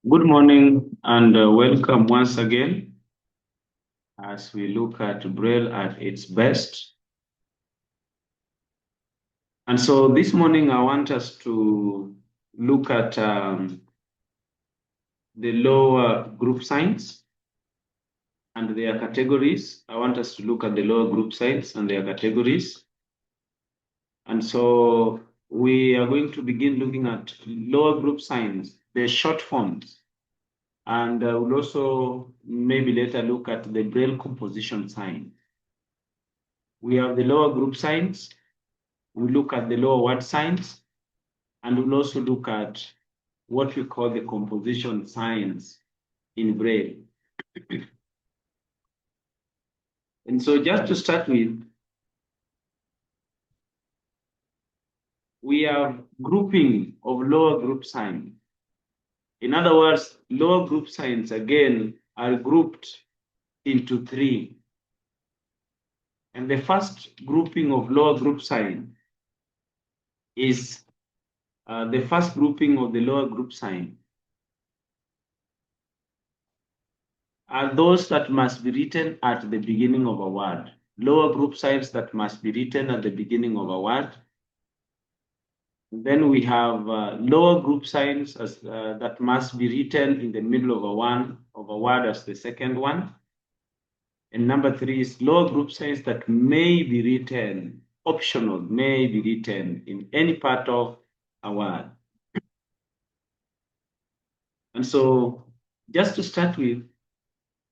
Good morning and welcome once again as we look at Braille at its best. And so this morning I want us to look at the lower group signs and their categories. I want us to look at the lower group signs and their categories. And so we are going to begin looking at lower group signs, their short forms. And we'll also maybe later look at the Braille composition sign. We have the lower group signs, we look at the lower word signs, and we'll also look at what we call the composition signs in Braille. And so just to start with, we have grouping of lower group signs. In other words, lower group signs, again, are grouped into three. And the first grouping of lower group sign is the first grouping of the lower group sign are those that must be written at the beginning of a word. Lower group signs that must be written at the beginning of a word. Then we have lower group signs that must be written in the middle of a word as the second one. And number three is lower group signs that may be written, optional, may be written in any part of a word. And so just to start with,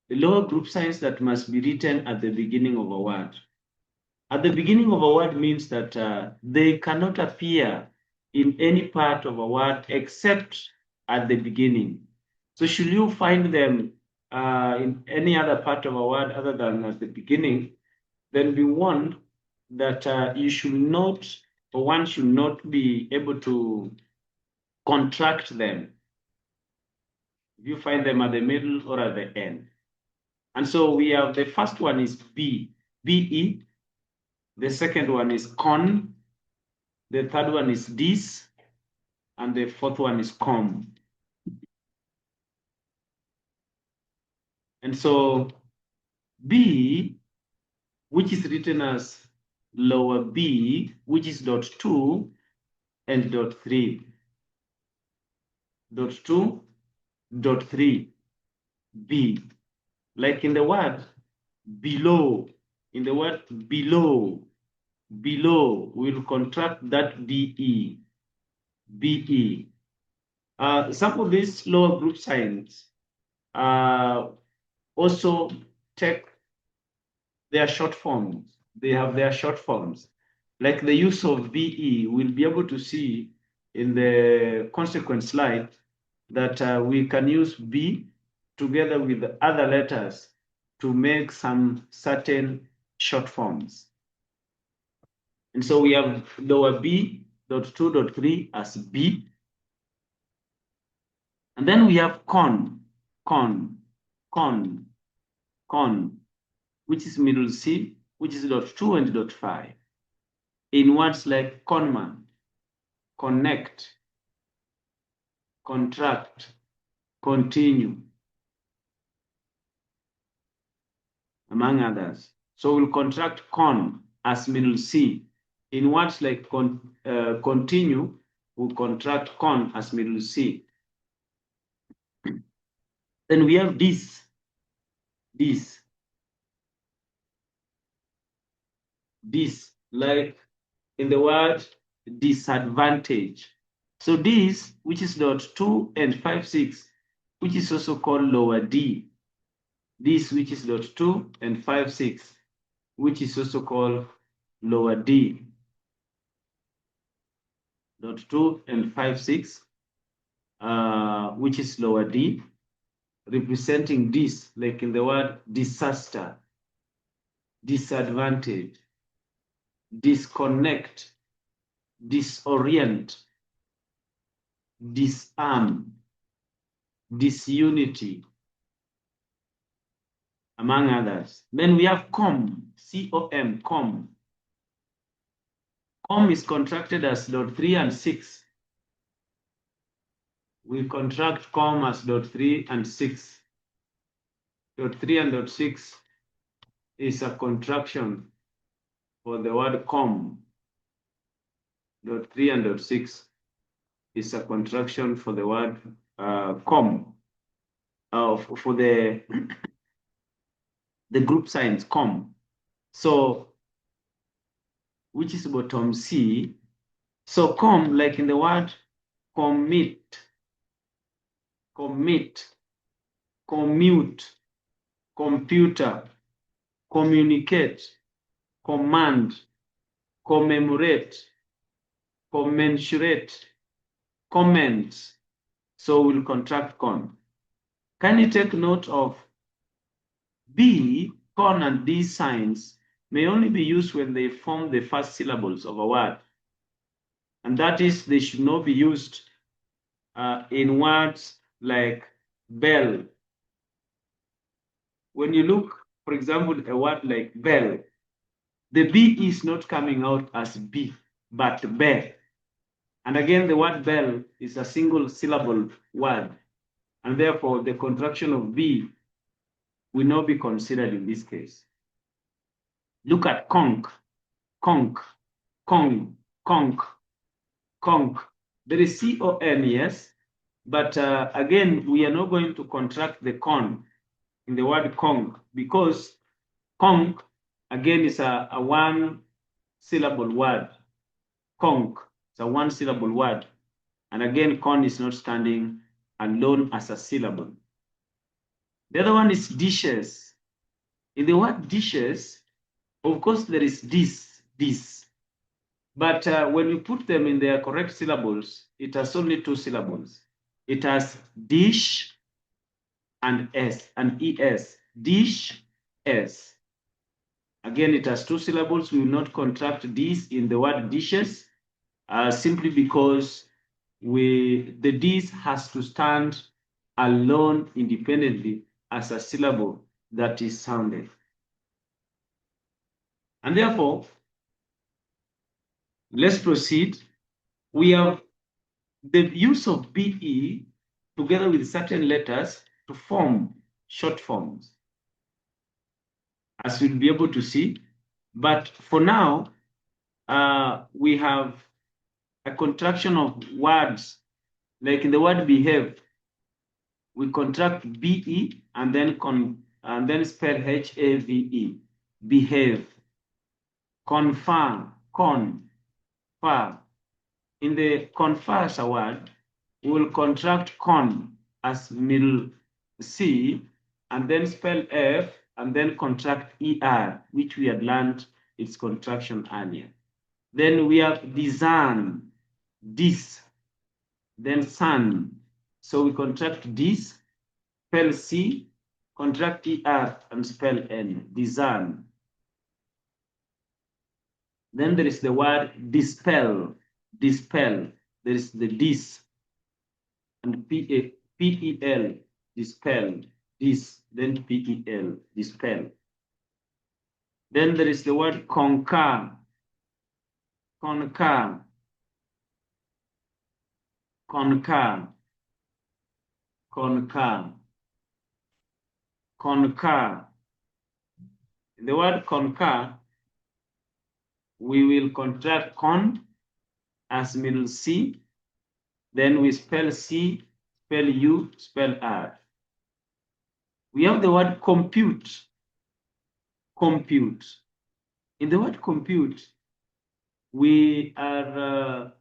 the lower group signs that must be written at the beginning of a word. At the beginning of a word means that they cannot appear in any part of a word except at the beginning. So should you find them in any other part of a word other than at the beginning, then be warned that you should not, or one should not be able to contract them if you find them at the middle or at the end. And so we have the first one is B, B-E. The second one is con. The third one is this. And the fourth one is com. And so B, which is written as lower B, which is dot 2 and dot 3. Dot 2, dot 3, B. Like in the word below, in the word below, below, we'll contract that BE, BE. Some of these lower group signs also take their short forms. They have their short forms. Like the use of BE, we'll be able to see in the consequent slide that we can use B together with other letters to make some certain short forms. And so we have lower B dot 2 dot 3 as B. And then we have con, which is middle C, which is dot 2 and dot 5. In words like conman, connect, contract, continue, among others. So we'll contract con as middle C. In words like continue, we'll contract con as middle C. Then we have this, like in the word disadvantage. So this, which is dot 2 and 5, 6, which is also called lower D. This, which is dot 2 and 5, 6, which is also called lower D. Dot 2 and 5, 6, which is lower D, representing this, like in the word disaster, disadvantage, disconnect, disorient, disarm, disunity, among others. Then we have com, C-O-M, com. Com is contracted as dot 3 and 6, we contract com as dot 3 and 6. Dot 3 and dot 6 is a contraction for the word com. Dot 3 and dot 6 is a contraction for the word com, for the group signs com. So, which is bottom C. So com, like in the word commit, commute, computer, communicate, command, commemorate, commensurate, comment. So we'll contract con. Can you take note of B, con, and D signs may only be used when they form the first syllables of a word. And that is, they should not be used in words like bell. When you look, for example, a word like bell, the B is not coming out as B, but bell. And again, the word bell is a single syllable word. And therefore, the contraction of B will not be considered in this case. Look at conch, conch, conch, conch, conch. There is C-O-N, yes, but again, we are not going to contract the con in the word conch because conch, again, is a one syllable word. Conch, it's a one syllable word. And again, con is not standing alone as a syllable. The other one is dishes. In the word dishes, of course, there is this. But when we put them in their correct syllables, it has only two syllables. It has dish and S and ES. Dish, S. Again, it has two syllables. We will not contract this in the word dishes simply because the this has to stand alone independently as a syllable that is sounded. And therefore, let's proceed. We have the use of BE together with certain letters to form short forms, as we'll be able to see. But for now, we have a contraction of words, like in the word behave, we contract BE and then spell HAVE, behave. Confer, confer. In the confer as a word, we will contract con as middle C and then spell F and then contract ER, which we had learned its contraction earlier. Then we have design, this, then sun. So we contract this, spell C, contract ER, and spell N, design. Then there is the word dispel, dispel. There is the dis and P-E-L, dispel, dis, then P-E-L, dispel. Then there is the word conquer, conquer, conquer, conquer, conquer. In the word conquer, we will contract con as middle C, then we spell C, spell U, spell R. We have the word compute, compute. In the word compute, we are,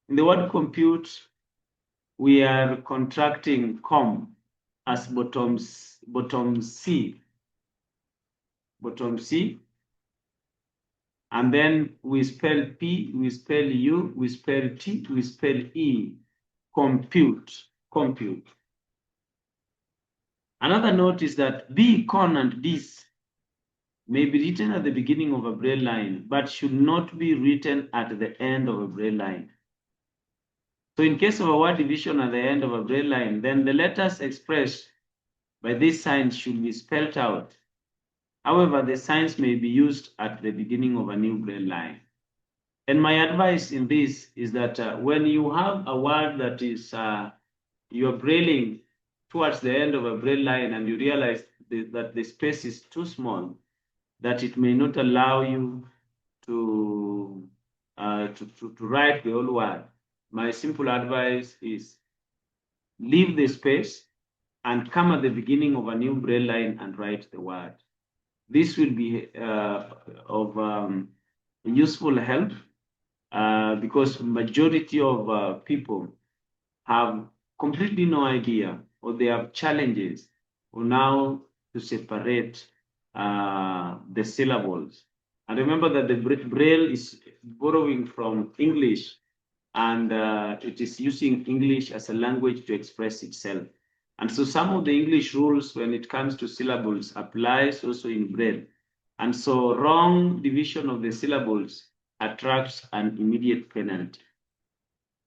in the word compute, we are contracting com as bottom C, bottom C. And then we spell P, we spell U, we spell T, we spell E, compute, compute. Another note is that B, con, and this may be written at the beginning of a braille line, but should not be written at the end of a braille line. So in case of a word division at the end of a braille line, then the letters expressed by these signs should be spelled out. However, the signs may be used at the beginning of a new braille line. And my advice in this is that when you have a word that is you're brailing towards the end of a braille line and you realize that the space is too small, that it may not allow you to, to write the whole word, my simple advice is leave the space and come at the beginning of a new braille line and write the word. This will be of useful help because majority of people have completely no idea, or they have challenges on how to separate the syllables. And remember that the Braille is borrowing from English, and it is using English as a language to express itself. And so some of the English rules when it comes to syllables applies also in Braille. And so wrong division of the syllables attracts an immediate penalty.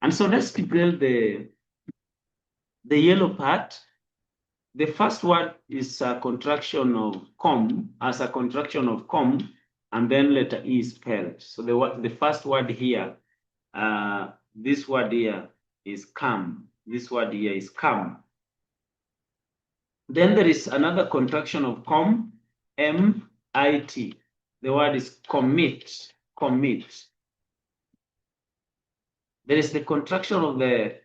And so let's derail the yellow part. The first word is a contraction of com, as a contraction of com, and then letter E is spelled. So the first word here, this word here is come. This word here is come. Then there is another contraction of com, M-I-T. The word is commit, commit. There is the contraction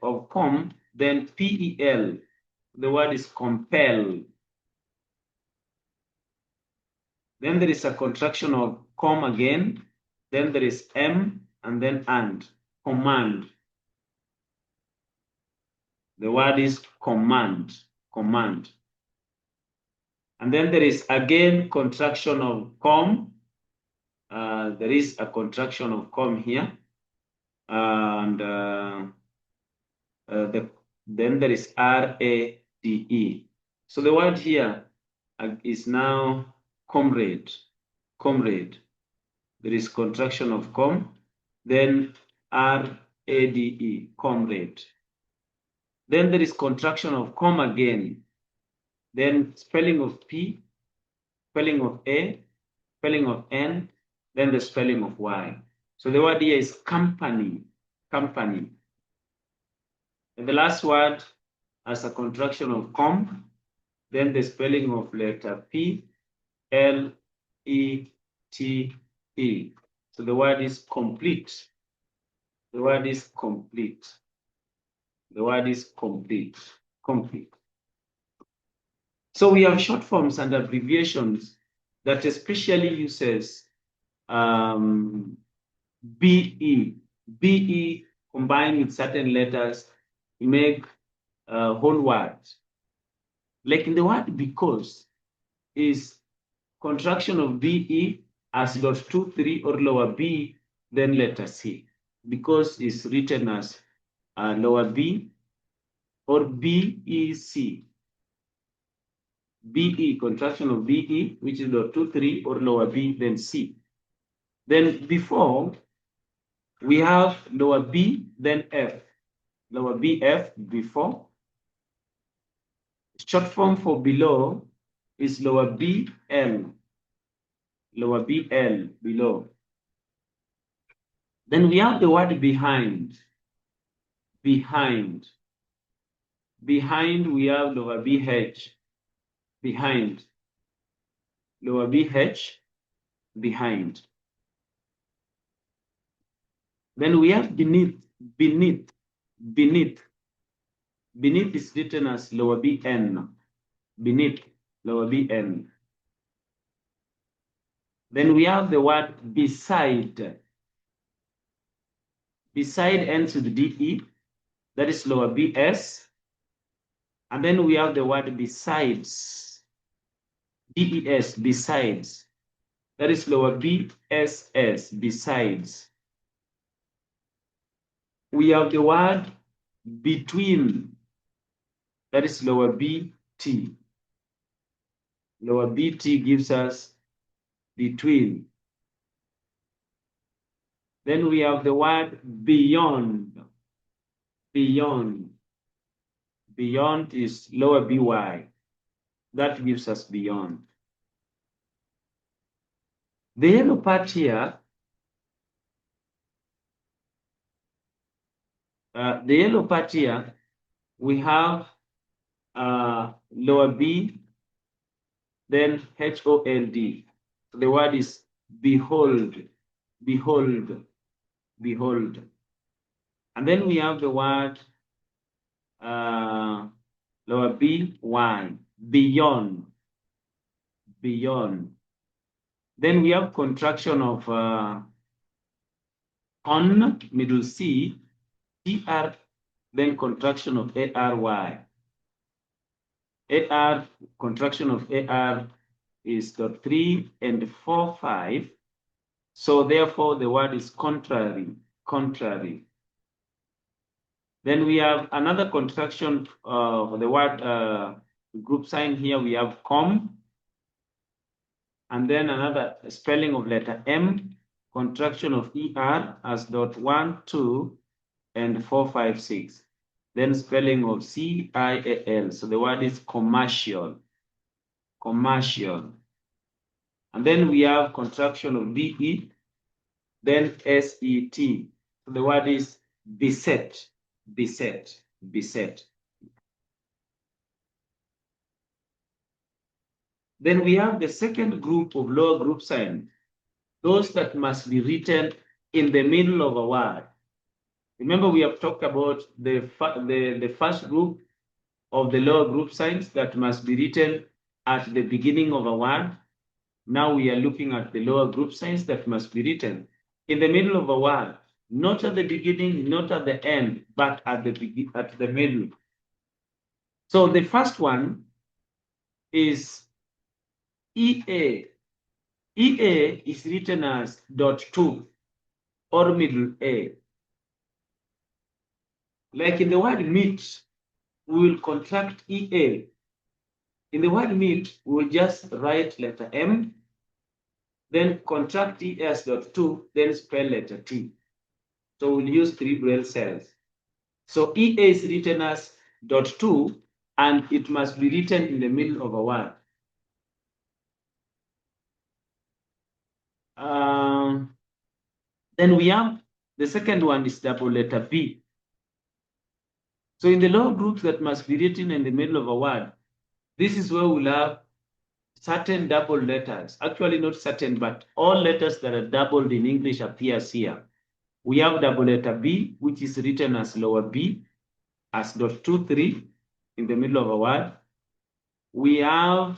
of com, then P-E-L. The word is compel. Then there is a contraction of com again. Then there is M and then and, command. The word is command, command. And then there is again contraction of com. There is a contraction of com here. And then there is R-A-D-E. So the word here is now comrade, comrade. There is contraction of com, then R-A-D-E, comrade. Then there is contraction of com again, then spelling of P, spelling of A, spelling of N, then the spelling of Y. So the word here is company, company. And the last word as a contraction of com, then the spelling of letter P, L, E, T, E. So the word is complete. The word is complete. The word is complete. Complete. So we have short forms and abbreviations that especially uses BE. BE combined with certain letters make whole words. Like in the word because is contraction of BE as dot 2, 3 or lower B, then letter C. Because is written as lower B or BEC. BE, contraction of BE, which is dot 2, 3 or lower B, then C. Then before, we have lower B, then F. Lower BF before. Short form for below is lower BL. Lower BL, below. Then we have the word behind. Behind. Behind, we have lower BH. Behind. Lower BH, behind. Then we have beneath. Beneath. Beneath. Beneath is written as lower BN. Beneath, lower BN. Then we have the word beside. Beside ends with DE. That is lower BS. And then we have the word besides. DES, besides. That is lower BSS, besides. We have the word between. That is lower BT. Lower BT gives us between. Then we have the word beyond. Beyond. Beyond is lower BY. That gives us beyond. The yellow part here, we have lower B, then HOLD. So the word is behold, behold, behold. And then we have the word lower B1, beyond, beyond. Then we have contraction of on, middle C, TR, then contraction of ARY. AR, contraction of AR is dot 3 and 4, 5. So therefore the word is contrary, contrary. Then we have another contraction of the word group sign here. We have com, and then another spelling of letter M, contraction of ER as dot 1, 2, and 4, 5, 6. Then spelling of CIAL. So the word is commercial, commercial. And then we have contraction of BE, then SET. So the word is beset, beset, beset. Then we have the second group of lower group signs, those that must be written in the middle of a word. Remember, we have talked about the first group of the lower group signs that must be written at the beginning of a word. Now we are looking at the lower group signs that must be written in the middle of a word, not at the beginning, not at the end, but at the middle. So the first one is EA. EA is written as dot 2 or middle A. Like in the word meet, we will contract EA. In the word meet, we will just write letter M, then contract E as dot 2, then spell letter T. So we'll use 3 braille cells. So EA is written as dot 2, and it must be written in the middle of a word. Then we have the second one is double letter B. So in the lower groups that must be written in the middle of a word, this is where we'll have certain double letters. Actually, not certain, but all letters that are doubled in English appears here. We have double letter B, which is written as lower B, as dot 2, 3 in the middle of a word. We have,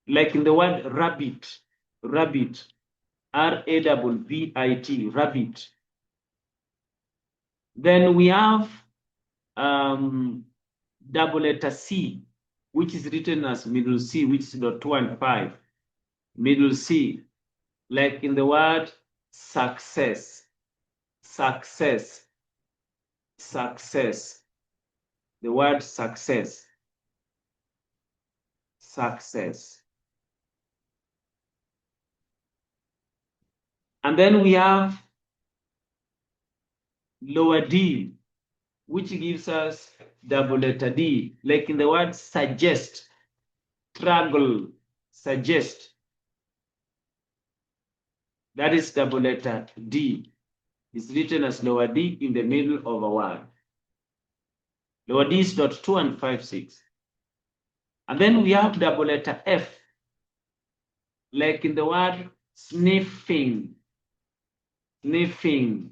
like in the word rabbit, rabbit, RABBIT, rabbit. Then we have double letter C, which is written as middle C, which is dot 2 and 5. Middle C, like in the word success, success, success. The word success, success. And then we have lower D, which gives us double letter D, like in the word suggest, struggle, suggest. That is double letter D. It's written as lower D in the middle of a word. Lower D is dot 2 and 5, 6. And then we have double letter F, like in the word sniffing, sniffing,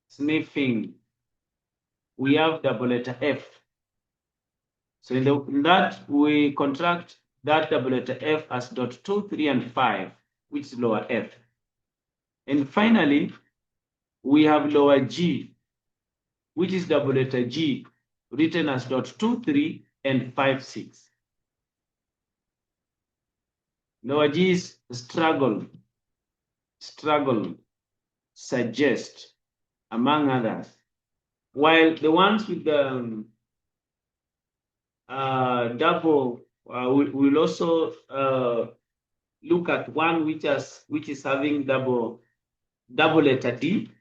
sniffing. We have double letter F. So in that, we contract that double letter F as dot 2, 3, and 5, which is lower F. And finally, we have lower G, which is double letter G, written as dot 2, 3, and 5, 6. Lower G is struggle, struggle, suggest, among others. While the ones with the double, we'll also look at one which is having double letter D.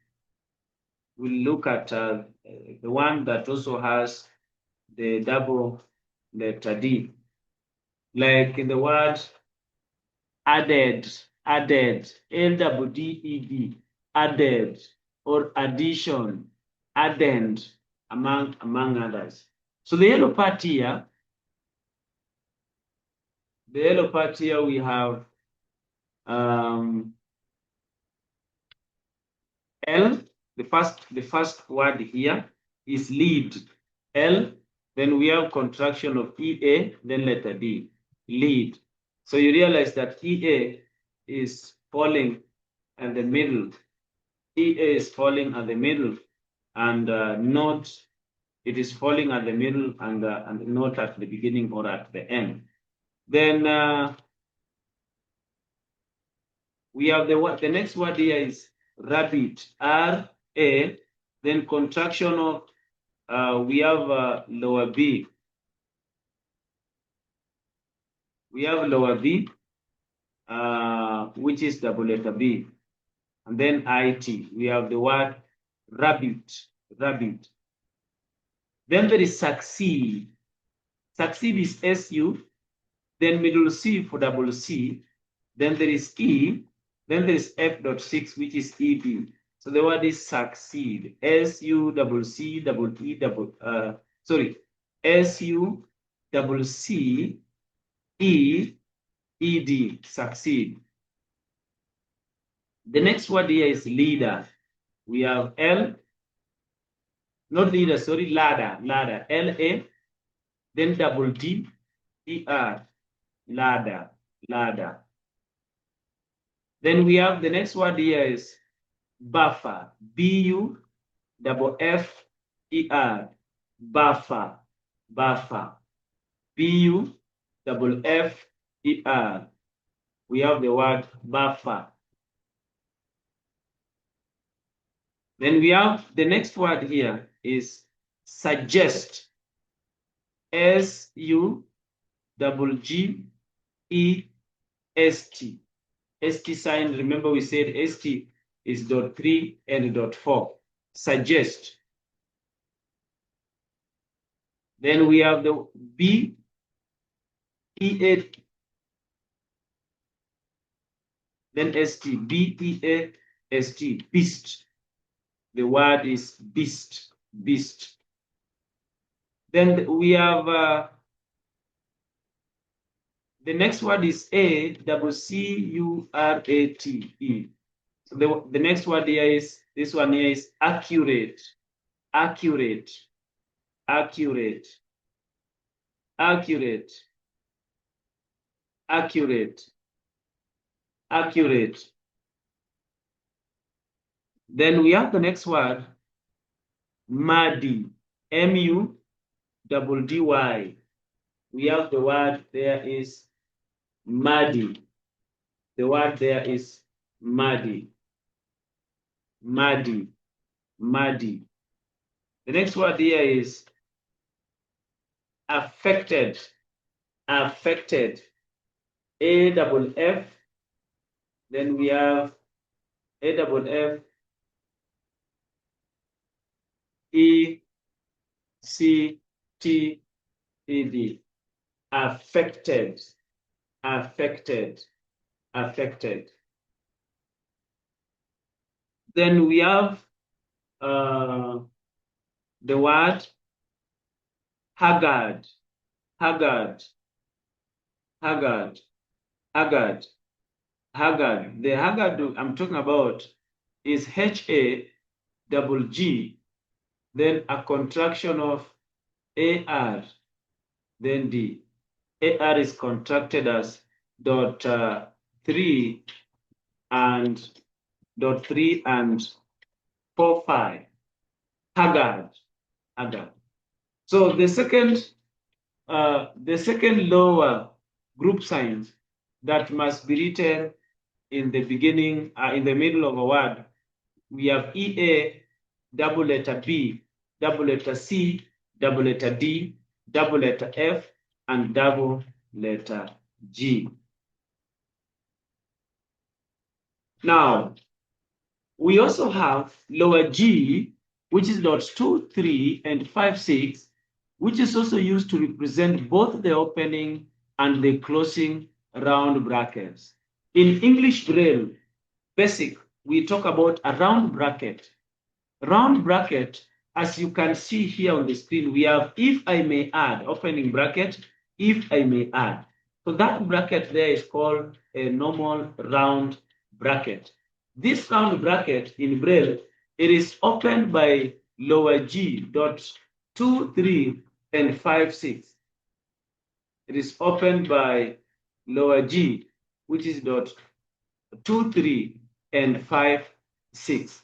We'll look at the one that also has the double letter D, like in the word added, added, LWDED, added, or addition, addend. among others. So the yellow part here, we have L. The first word here is lead. L. Then we have contraction of EA, then letter D. Lead. So you realize that EA is falling at the middle. EA is falling at the middle, and not, it is falling at the middle and not at the beginning or at the end. Then we have the next word here is rabbit, R-A, then contraction of, we have lower B. We have lower B, which is double letter B. And then IT, we have the word rabbit, rabbit. Then there is succeed. Succeed is SU, then middle C for double C. Then there is E, then there is F.6, which is EB. So the word is succeed. SU double C double E double, SU double C E ED, succeed. The next word here is leader. We have L, not leader, sorry, ladder, LA, then double D, ER, ladder, ladder. Then we have the next word here is buffer, BU, double FER, buffer, buffer, BU, double FER. We have the word buffer. Then we have the next word here is suggest, SU, double GEST. ST sign, remember we said ST is .3 and .4. Suggest. Then we have the B, E8, then ST, BEAST, beast. The word is beast, beast. Then we have the next word is ACCURATE. So the next word here is, this one here is accurate, accurate, accurate, accurate, accurate, accurate. Then we have the next word, muddy, MUDDY. We have the word there is muddy. The word there is muddy, muddy, muddy. The next word here is affected, affected, AFF. Then we have AFF, ECTED, affected, affected, affected. Then we have the word haggard, haggard, haggard, haggard, haggard. The haggard I'm talking about is HAGG, then a contraction of AR, then D. AR is contracted as .3 and .3 and 4-5. Haggard, haggard. So the second lower group signs that must be written in the beginning, in the middle of a word, we have EA, double letter B, double letter C, double letter D, double letter F, and double letter G. Now, we also have lower G, which is .2, 3, and 5, 6, which is also used to represent both the opening and the closing round brackets. In English Braille Basic, we talk about a round bracket. Round bracket as you can see here on the screen, we have if I may add, opening bracket, if I may add. So that bracket there is called a normal round bracket. This round bracket in Braille, it is opened by lower G dot 2, 3, and 5, 6. It is opened by lower G, which is dot 2, 3, and 5, 6.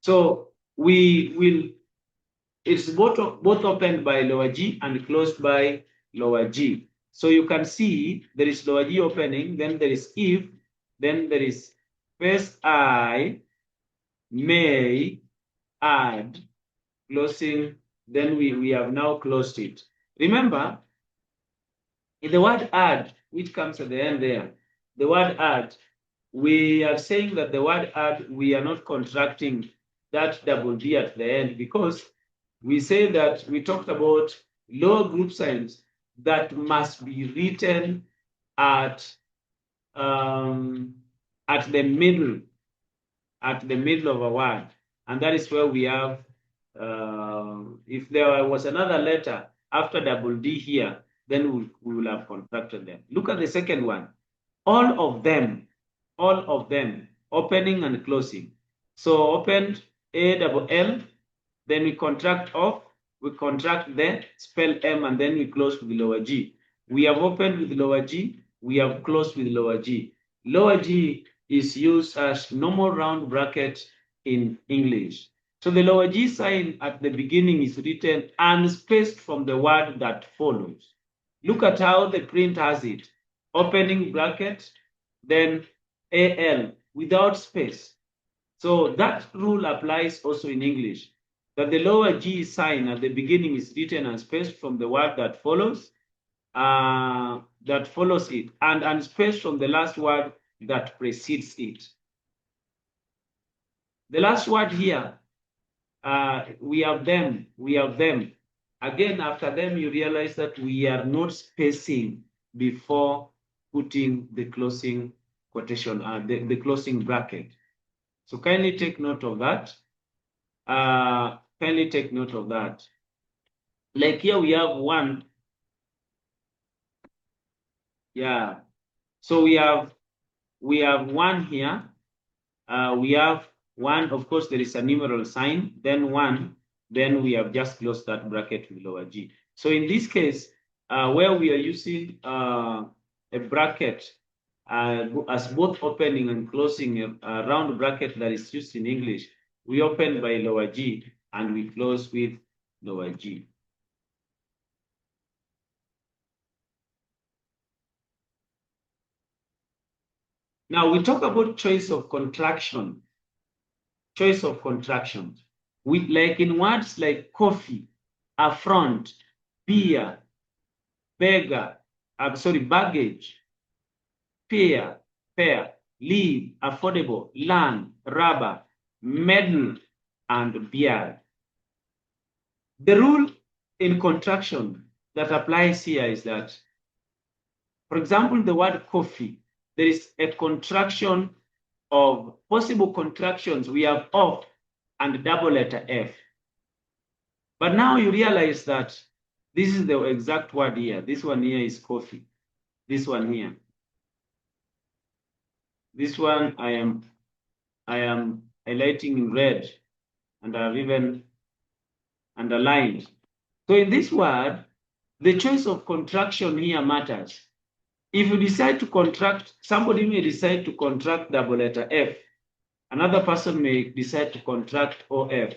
So we will, it's both opened by lower G and closed by lower G. So you can see there is lower G opening, then there is if, then there is first I may add, closing, then we have now closed it. Remember, in the word add, which comes at the end there, the word add, we are saying that the word add, we are not contracting that double D at the end because we say that we talked about lower group signs that must be written at the middle of a word, and that is where we have if there was another letter after double D here, then we will have contracted them. Look at the second one. All of them, opening and closing. So opened ALL, then we contract off, we contract the spell M, and then we close with lower G. We have opened with lower G, we have closed with lower G. Lower G is used as normal round bracket in English. So the lower G sign at the beginning is written unspaced from the word that follows. Look at how the print has it. Opening bracket, then AL without space. So that rule applies also in English, that the lower G sign at the beginning is written unspaced from the word that follows it, and unspaced from the last word that precedes it. The last word here, we have them. Again, after them, you realize that we are not spacing before putting the closing quotation, the closing bracket. So kindly take note of that. Like here we have one. Yeah. So we have one here. We have one, of course, there is a numeral sign, then one, then we have just closed that bracket with lower G. So in this case, where we are using a bracket as both opening and closing a round bracket that is used in English, we open by lower G and we close with lower G. Now we talk about choice of contraction. Choice of contractions. Like in words like coffee, affront, beer, beggar, baggage, pair, leave, affordable, land, rubber, medal, and beard. The rule in contraction that applies here is that, for example, the word coffee, there is a contraction of possible contractions. We have of and double letter F. But now you realize that this is the exact word here. This one here is coffee. This one here. This one I am highlighting in red, and I've even underlined. So in this word, the choice of contraction here matters. If you decide to contract, somebody may decide to contract double letter F. Another person may decide to contract OF,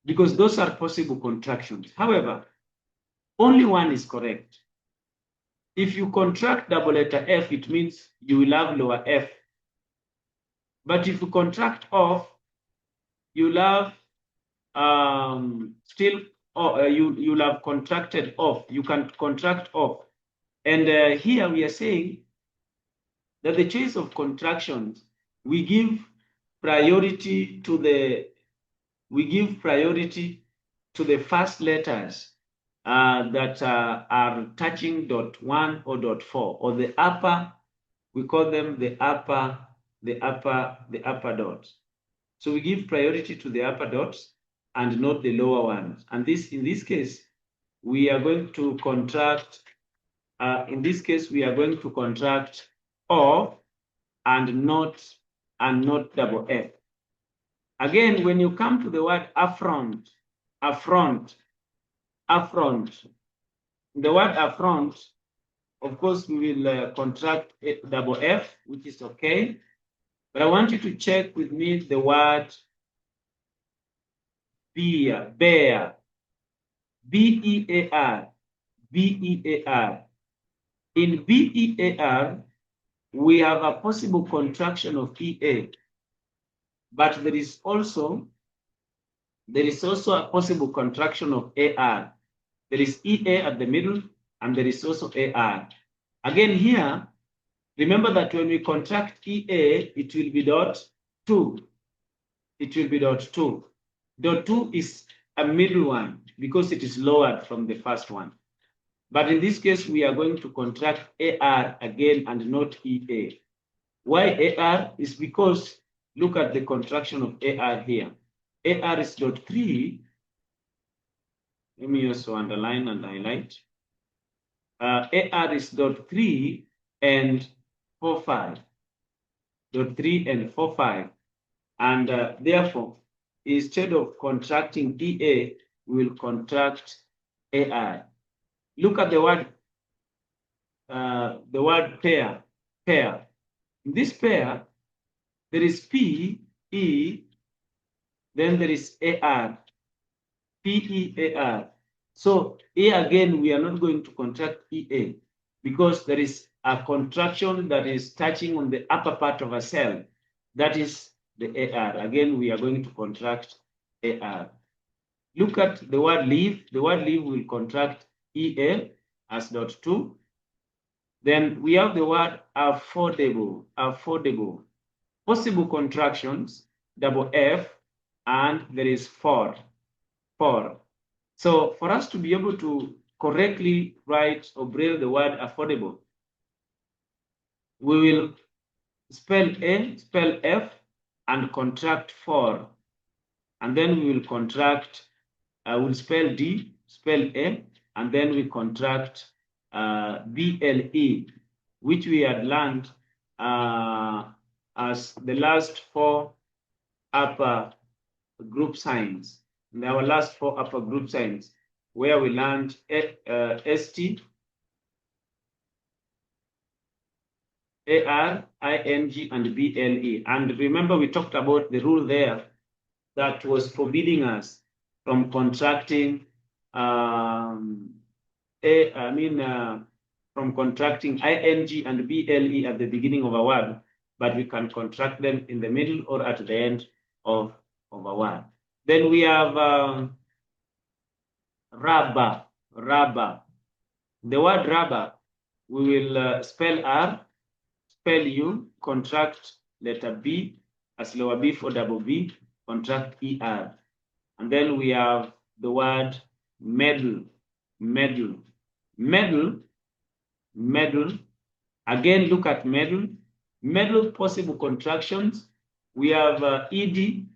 because those are possible contractions. However, only one is correct. If you contract double letter F, it means you will have lower F. But if you contract off, you'll have you'll have contracted off. You can contract off. And here we are saying that the choice of contractions, we give priority to the first letters that are touching dot 1 or dot 4, or the upper, we call them the upper dots. So we give priority to the upper dots, and not the lower ones. And in this case, we are going to contract, in this case, we are going to contract of and not double F. Again, when you come to the word affront, the word affront, of course, we will contract double F, which is okay. But I want you to check with me the word bear, B-E-A-R, B-E-A-R. In B-E-A-R, we have a possible contraction of E-A, but there is also a possible contraction of A-R. There is E-A at the middle, and there is also A-R. Again here, remember that when we contract E-A, it will be dot 2. It will be dot 2. Dot 2 is a middle one because it is lowered from the first one. But in this case, we are going to contract AR again and not EA. Why AR? Is because look at the contraction of AR here. AR is dot 3. Let me also underline and highlight. AR is dot 3 and 4.5. Dot 3 and 4.5. And therefore, instead of contracting EA, we will contract AR. Look at the word pair. In this pair, there is P, E, then there is AR, P-E-A-R. So A again, we are not going to contract EA because there is a contraction that is touching on the upper part of a cell. That is the AR. Again, we are going to contract AR. Look at the word leave. The word leave will contract EA as dot 2. Then we have the word affordable. Possible contractions, double F, and there is for. So for us to be able to correctly write or braille the word affordable, we will spell A, spell F, and contract for. And then we will contract, we'll spell D, spell A, and then we contract BLE, which we had learned as the last 4 upper group signs. In our last 4 upper group signs, where we learned ST, AR, ING, and BLE. And remember, we talked about the rule there that was forbidding us from contracting from contracting ING and BLE at the beginning of a word, but we can contract them in the middle or at the end of a word. Then we have rubber. The word rubber, we will spell R, spell U, contract letter B as lower B for double B, contract ER. And then we have the word medal. Again, look at medal. Medal possible contractions. We have ED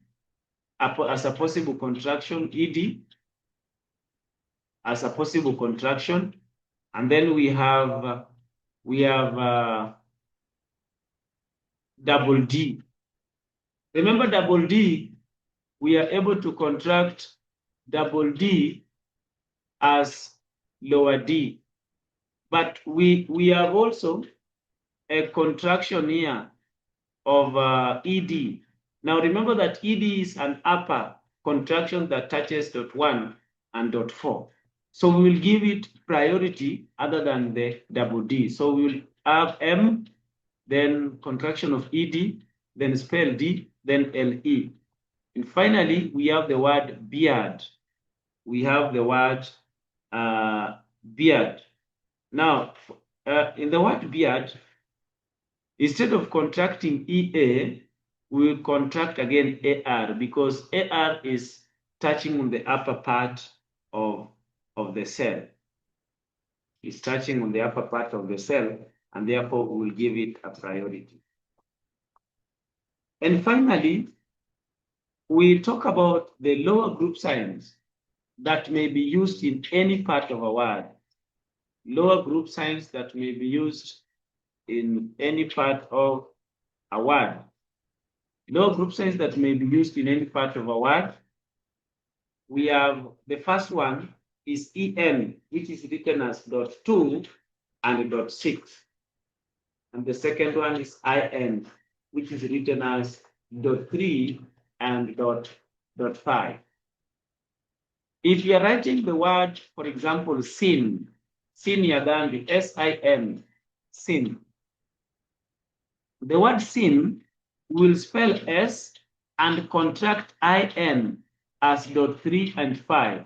as a possible contraction, ED as a possible contraction. And then we have double D. Remember double D, we are able to contract double D as lower D. But we have also a contraction here of ED. Now remember that ED is an upper contraction that touches dot 1 and dot 4. So we will give it priority other than the double D. So we will have M, then contraction of ED, then spell D, then LE. And finally, we have the word beard. We have the word beard. Now, in the word beard, instead of contracting EA, we will contract again AR because AR is touching on the upper part of the cell. It's touching on the upper part of the cell, and therefore we will give it a priority. And finally, we talk about the lower group signs that may be used in any part of a word. Lower group signs that may be used in any part of a word. Lower group signs that may be used in any part of a word. We have the first one is en, which is written as .2 and .6. And the second one is in, which is written as .3 and .5. If you are writing the word, for example, sin ya dhambi, sin, sin. The word sin will spell S and contract in as .3 and 5.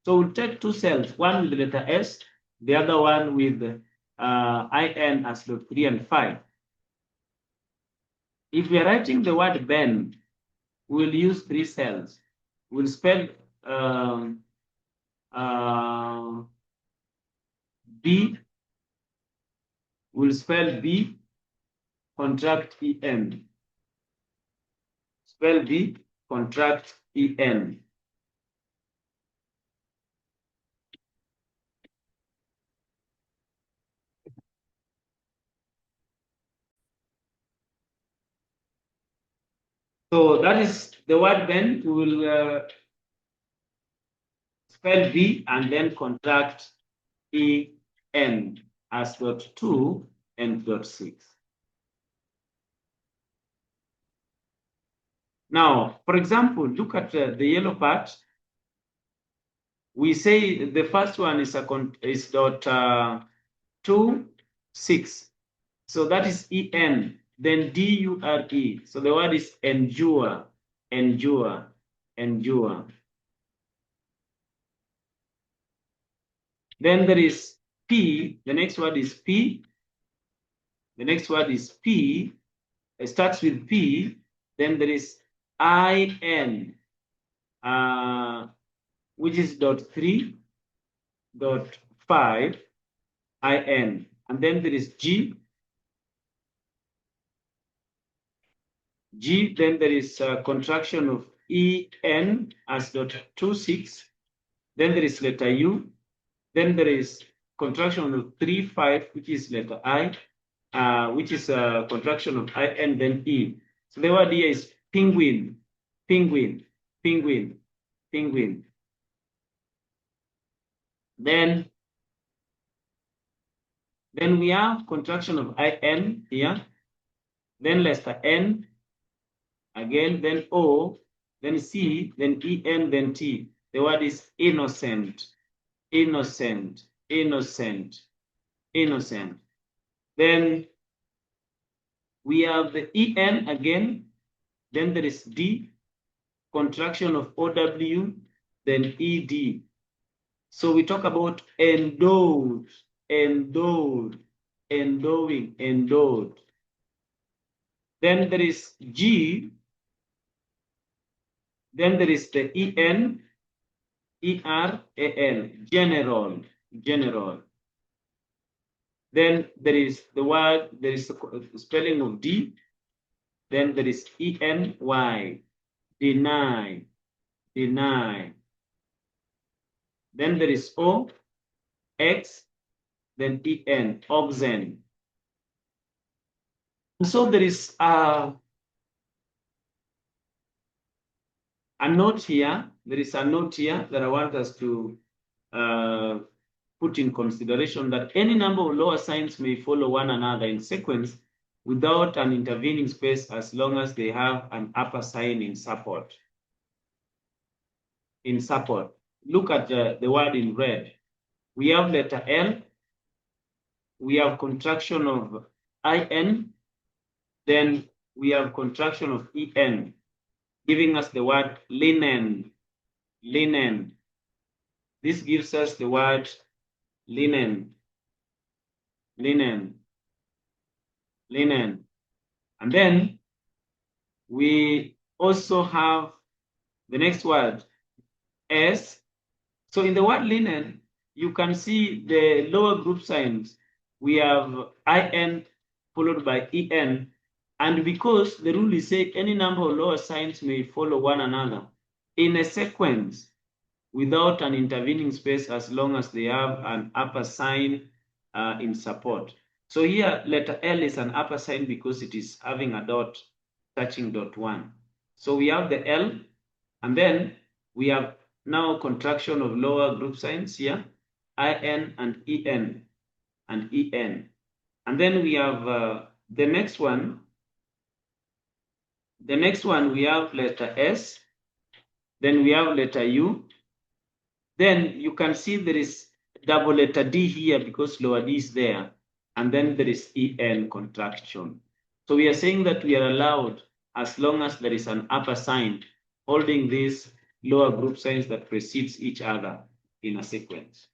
So we'll take two cells, one with the letter S, the other one with in as .3 and 5. If we are writing the word Ben, we'll use three cells. We'll spell B, we'll spell B, contract en. Spell B, contract en. So that is the word Ben. We will spell B and then contract en as .2 and .6. Now, for example, look at the yellow part. We say the first one is .2, 6. So that is en. Then dure. So the word is endure, endure, endure. Then there is P. The next word is P. The next word is P. It starts with P. Then there is IN, which is .3, .5, IN. And then there is G. G, then there is a contraction of EN as .26. Then there is letter U. Then there is contraction of 3, 5, which is letter I, which is a contraction of IN, then E. So the word here is penguin, penguin, penguin, penguin. Then we have contraction of IN here, then letter N, again, then O, then C, then EN, then T. The word is innocent, innocent, innocent, innocent. Then we have the EN again, then there is D, contraction of OW, then ED. So we talk about endowed, endowed, endowing, endowed. Then there is G, then there is the EN, ERAL, general, general. Then there is the word, there is the spelling of D. Then there is ENY, deny, deny. Then there is O, X, then EN, oxen. And so there is a note here. There is a note here that I want us to put in consideration, that any number of lower signs may follow one another in sequence without an intervening space as long as they have an upper sign in support. In support. Look at the word in red. We have letter L. We have contraction of IN. Then we have contraction of EN, giving us the word linen, linen. This gives us the word linen, linen, linen. And then we also have the next word, S. So in the word linen, you can see the lower group signs. We have IN followed by EN, And because the rule is saying any number of lower signs may follow one another in a sequence without an intervening space as long as they have an upper sign in support. So here, letter L is an upper sign because it is having a dot touching dot 1. So we have the L, and then we have now contraction of lower group signs here, IN and EN and EN. And then we have the next one. The next one, we have letter S, then we have letter U. Then you can see there is double letter D here because lower D is there. And then there is EN contraction. So we are saying that we are allowed, as long as there is an upper sign holding these lower group signs that precedes each other in a sequence.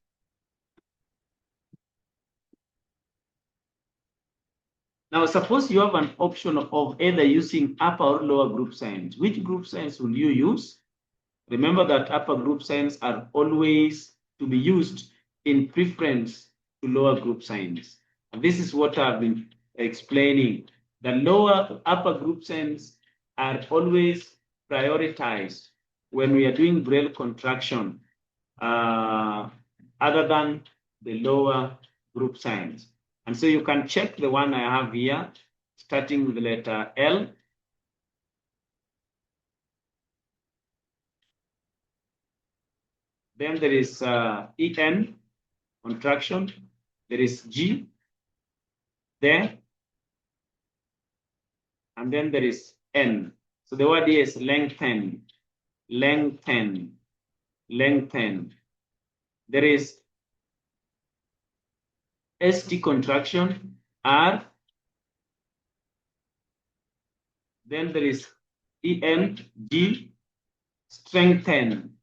Now, suppose you have an option of either using upper or lower group signs. Which group signs will you use? Remember that upper group signs are always to be used in preference to lower group signs. And this is what I've been explaining. The upper group signs are always prioritized when we are doing Braille contraction other than the lower group signs. And so you can check the one I have here, starting with the letter L. Then there is EN, contraction. There is G there. And then there is N. So the word here is lengthen, lengthen, lengthen. There is ST contraction, R. Then there is EN, G, strengthen,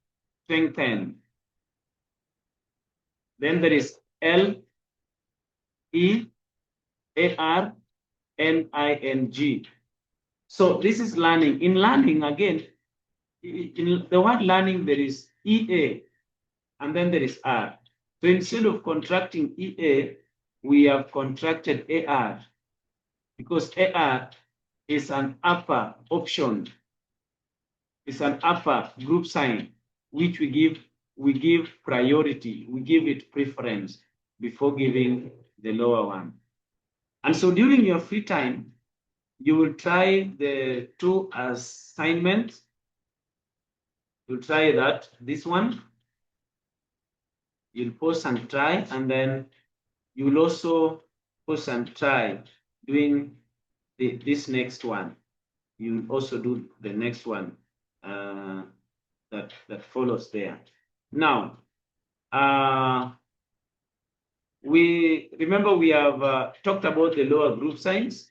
strengthen. Then there is L, E, AR, NING. So this is learning. In learning, again, in the word learning, there is EA, and then there is R. So instead of contracting EA, we have contracted AR, because AR is an upper option. It's an upper group sign, which we give priority, we give it preference before giving the lower one. And so during your free time, you will try the two assignments. You'll try that, this one. You'll pause and try, and then you'll also pause and try doing this next one. You'll also do the next one that follows there. Now, we have talked about the lower group signs,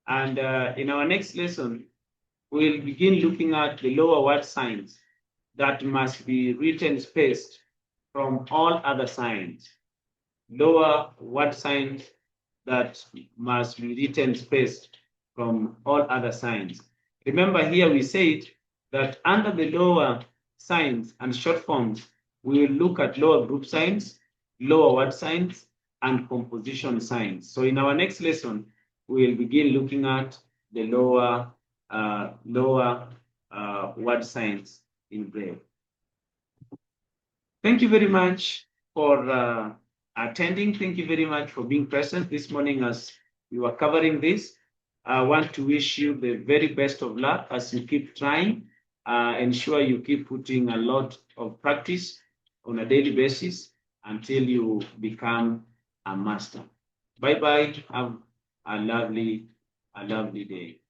and in our next lesson, we'll begin looking at the lower word signs that must be written spaced from all other signs. Lower word signs that must be written spaced from all other signs. Remember here we said that under the lower signs and short forms, we will look at lower group signs, lower word signs, and composition signs. So in our next lesson, we will begin looking at the lower word signs in Braille. Thank you very much for attending. Thank you very much for being present this morning as we were covering this. I want to wish you the very best of luck as you keep trying. Ensure you keep putting a lot of practice on a daily basis until you become a master. Bye-bye. Have a lovely day.